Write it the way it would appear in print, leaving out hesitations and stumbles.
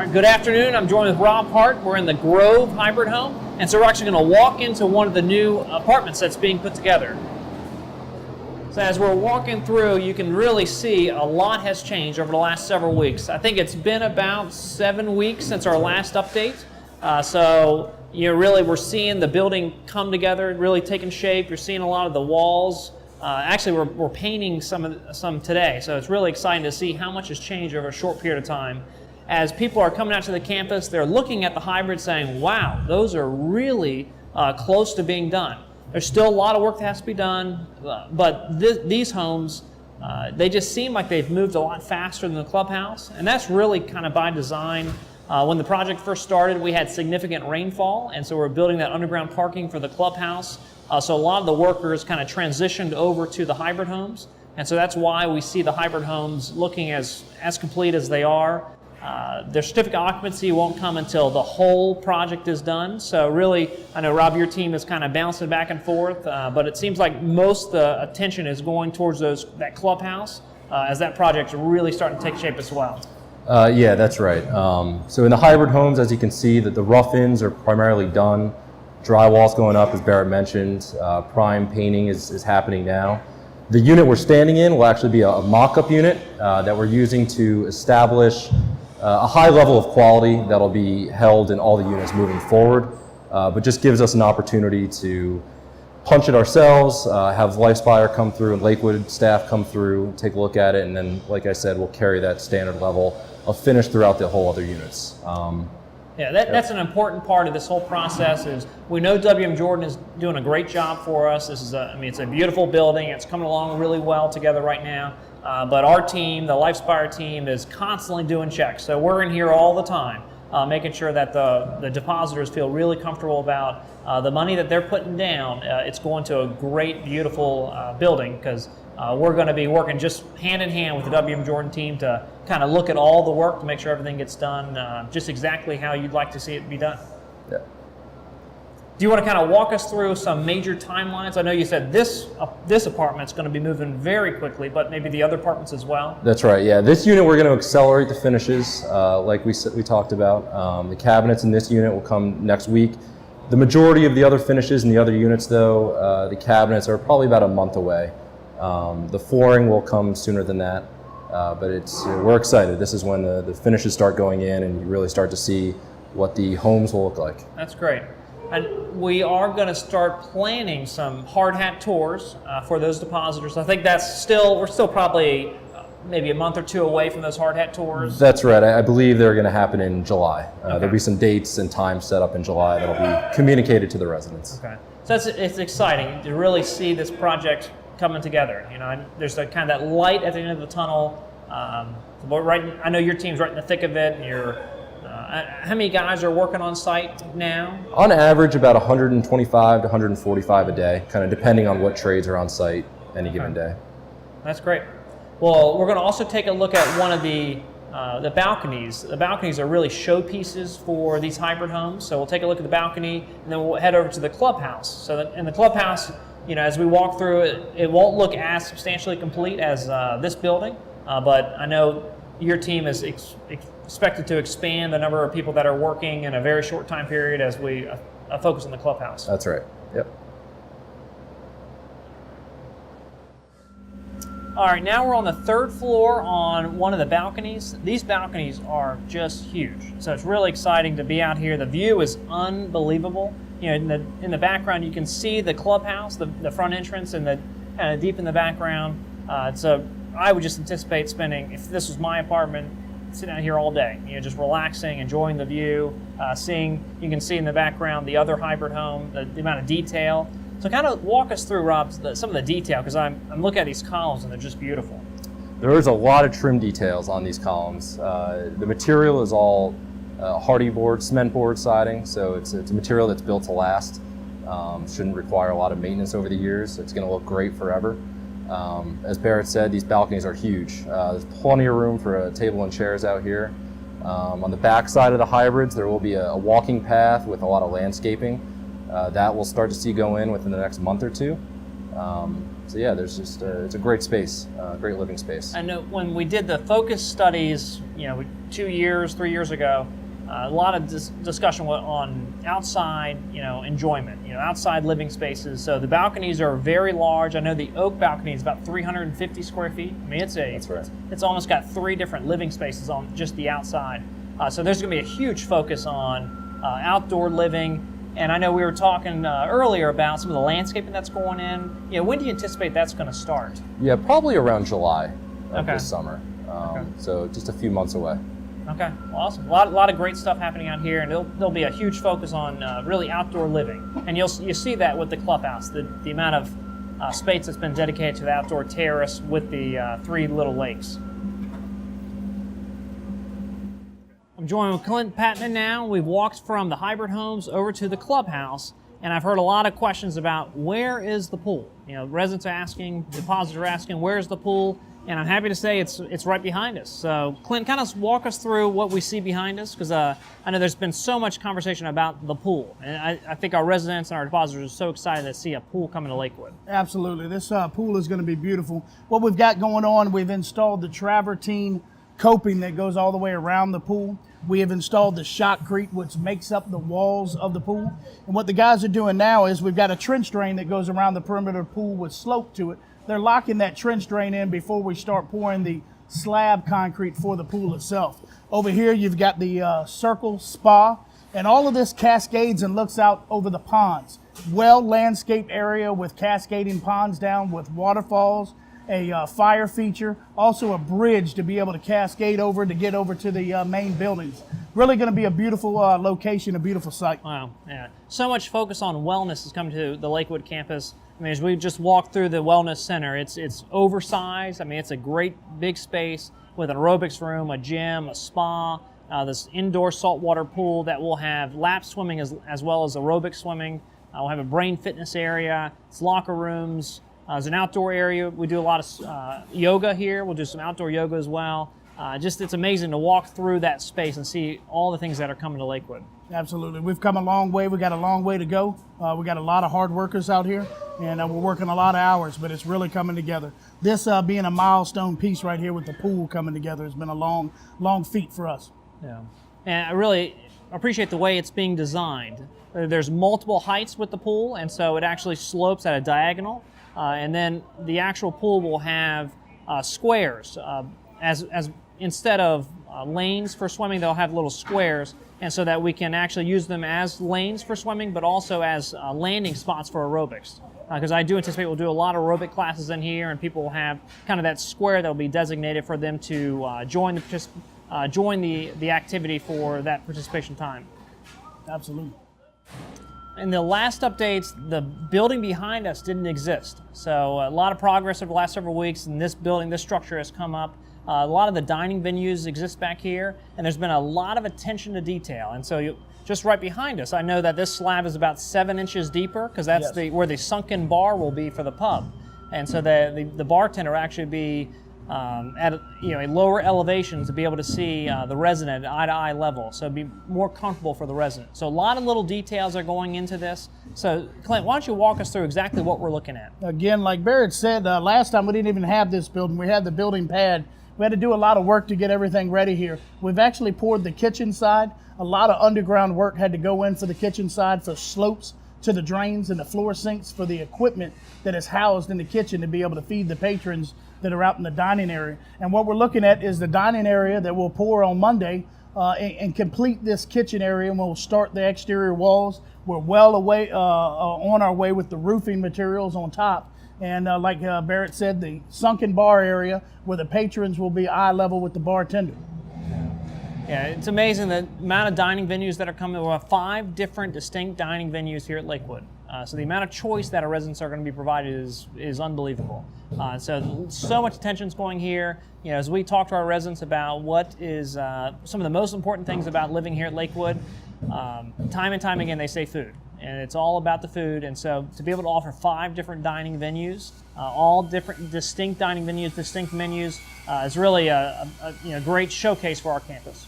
right, good afternoon. I'm joined with Rob Hart. We're in the Grove hybrid home, and so we're actually going to walk into one of the new apartments that's being put together. So as we're walking through, you can really see a lot has changed over the last several weeks. I think it's been about 7 weeks since our last update. So really we're seeing the building come together, really taking shape. You're seeing a lot of the walls. Actually, we're painting some today, so it's really exciting to see how much has changed over a short period of time. As people are coming out to the campus, they're looking at the hybrid saying, wow, those are really close to being done. There's still a lot of work that has to be done, but these homes, they just seem like they've moved a lot faster than the clubhouse, and that's really kind of by design. When the project first started, we had significant rainfall, and so we're building that underground parking for the clubhouse. So a lot of the workers kind of transitioned over to the hybrid homes, and so that's why we see the hybrid homes looking as complete as they are. Their certificate of occupancy won't come until the whole project is done. So really, I know, Rob, your team is kind of bouncing back and forth, but it seems like most of the attention is going towards that clubhouse as that project's really starting to take shape as well. Yeah, that's right. So in the hybrid homes, as you can see, that the rough-ins are primarily done. Drywall's going up, as Barrett mentioned. Prime painting is happening now. The unit we're standing in will actually be a mock-up unit that we're using to establish a high level of quality that'll be held in all the units moving forward, but just gives us an opportunity to punch it ourselves, have Lifespire come through and Lakewood staff come through, take a look at it, and then, like I said, we'll carry that standard level of finish throughout the whole other units. Yeah, that's an important part of this whole process. Is we know WM Jordan is doing a great job for us. This is it's a beautiful building. It's coming along really well together right now. But our team, the Lifespire team, is constantly doing checks. So we're in here all the time, making sure that the depositors feel really comfortable about the money that they're putting down. It's going to a great, beautiful building, because we're going to be working just hand in hand with the WM Jordan team to kind of look at all the work to make sure everything gets done just exactly how you'd like to see it be done. Yeah. Do you want to kind of walk us through some major timelines? I know you said this apartment's going to be moving very quickly, but maybe the other apartments as well? That's right, yeah. This unit, we're going to accelerate the finishes, like we talked about. The cabinets in this unit will come next week. The majority of the other finishes in the other units, though, the cabinets are probably about a month away. The flooring will come sooner than that, but we're excited. This is when the finishes start going in and you really start to see what the homes will look like. That's great. And we are going to start planning some hard hat tours for those depositors. I think we're still probably maybe a month or two away from those hard hat tours. That's right. I believe they're going to happen in July. Okay. There'll be some dates and times set up in July that'll be communicated to the residents. Okay. So it's exciting to really see this project coming together. There's kind of that light at the end of the tunnel. I know your team's right in the thick of it, and how many guys are working on site now? On average, about 125 to 145 a day, kind of depending on what trades are on site any given day. That's great. Well, we're going to also take a look at one of the balconies. The balconies are really showpieces for these hybrid homes. So we'll take a look at the balcony, and then we'll head over to the clubhouse. So in the clubhouse, as we walk through it, it won't look as substantially complete as this building, but I know your team is expected to expand the number of people that are working in a very short time period as we focus on the clubhouse. That's right. Yep. All right, now we're on the third floor on one of the balconies. These balconies are just huge, so it's really exciting to be out here. The view is unbelievable. In the background, you can see the clubhouse, the front entrance, and kind of deep in the background. I would just anticipate spending, if this was my apartment, sitting out here all day, just relaxing, enjoying the view, you can see in the background the other hybrid home, the amount of detail. So kind of walk us through, Rob, some of the detail, because I'm looking at these columns and they're just beautiful. There is a lot of trim details on these columns. The material is all hardy board, cement board siding, so it's a material that's built to last. Shouldn't require a lot of maintenance over the years. It's going to look great forever. As Barrett said, these balconies are huge. There's plenty of room for a table and chairs out here. On the back side of the hybrids, there will be a walking path with a lot of landscaping. That we'll start to see go in within the next month or two. So yeah, there's just it's a great space, great living space. I know when we did the focus studies, 2 years, 3 years ago, a lot of discussion on outside, enjoyment, outside living spaces. So the balconies are very large. I know the oak balcony is about 350 square feet. I mean, That's right. It's almost got 3 different living spaces on just the outside. So there's going to be a huge focus on outdoor living. And I know we were talking earlier about some of the landscaping that's going in. When do you anticipate that's going to start? Yeah, probably around July of Okay. this summer. Okay. So just a few months away. Okay, well, awesome. A lot of great stuff happening out here, and there'll be a huge focus on really outdoor living. And you see that with the clubhouse, the amount of space that's been dedicated to the outdoor terrace with the 3 little lakes. I'm joined with Clint Patman now. We've walked from the hybrid homes over to the clubhouse, and I've heard a lot of questions about where is the pool. Residents are asking, depositors are asking, where's the pool? And I'm happy to say it's right behind us. So, Clint, kind of walk us through what we see behind us, because I know there's been so much conversation about the pool. And I think our residents and our depositors are so excited to see a pool coming to Lakewood. Absolutely. This pool is going to be beautiful. What we've got going on, we've installed the travertine coping that goes all the way around the pool. We have installed the shotcrete, which makes up the walls of the pool. And what the guys are doing now is we've got a trench drain that goes around the perimeter of the pool with slope to it. They're locking that trench drain in before we start pouring the slab concrete for the pool itself. Over here, you've got the circle spa, and all of this cascades and looks out over the ponds. Well-landscaped area with cascading ponds down with waterfalls, a fire feature, also a bridge to be able to cascade over to get over to the main buildings. Really going to be a beautiful location, a beautiful site. Wow, yeah. So much focus on wellness has come to the Lakewood campus. I mean, as we just walked through the wellness center, it's oversized. I mean, it's a great big space with an aerobics room, a gym, a spa, this indoor saltwater pool that will have lap swimming as well as aerobic swimming. We'll have a brain fitness area, it's locker rooms. There's an outdoor area. We do a lot of yoga here. We'll do some outdoor yoga as well. It's amazing to walk through that space and see all the things that are coming to Lakewood. Absolutely. We've come a long way. We got a long way to go. We got a lot of hard workers out here, and we're working a lot of hours, but it's really coming together. This being a milestone piece right here with the pool coming together has been a long, long feat for us. Yeah. And I really appreciate the way it's being designed. There's multiple heights with the pool, and so it actually slopes at a diagonal. And then the actual pool will have squares. As instead of lanes for swimming, they'll have little squares, and so that we can actually use them as lanes for swimming, but also as landing spots for aerobics. Because I do anticipate we'll do a lot of aerobic classes in here, and people will have kind of that square that will be designated for them to join the activity for that participation time. Absolutely. In the last updates, the building behind us didn't exist. So a lot of progress over the last several weeks, and this structure has come up. A lot of the dining venues exist back here, and there's been a lot of attention to detail. And so just right behind us, I know that this slab is about 7 inches deeper, because that's where the sunken bar will be for the pub. And so the bartender will actually be at a lower elevation to be able to see the resident at eye-to-eye level, so it'd be more comfortable for the resident. So a lot of little details are going into this. So Clint, why don't you walk us through exactly what we're looking at? Again, like Barrett said, last time we didn't even have this building. We had the building pad. We had to do a lot of work to get everything ready here. We've actually poured the kitchen side. A lot of underground work had to go in for the kitchen side for slopes to the drains and the floor sinks for the equipment that is housed in the kitchen to be able to feed the patrons that are out in the dining area. And what we're looking at is the dining area that we'll pour on Monday and complete this kitchen area, and we'll start the exterior walls. We're well away on our way with the roofing materials on top. And like Barrett said, the sunken bar area where the patrons will be eye level with the bartender. Yeah, it's amazing the amount of dining venues that are coming. We'll have 5 different distinct dining venues here at Lakewood. So the amount of choice that our residents are going to be provided is unbelievable. So much attention is going here. As we talk to our residents about what is some of the most important things about living here at Lakewood, time and time again they say food. And it's all about the food. And so to be able to offer 5 different dining venues, all different distinct dining venues, distinct menus, is really a great showcase for our campus.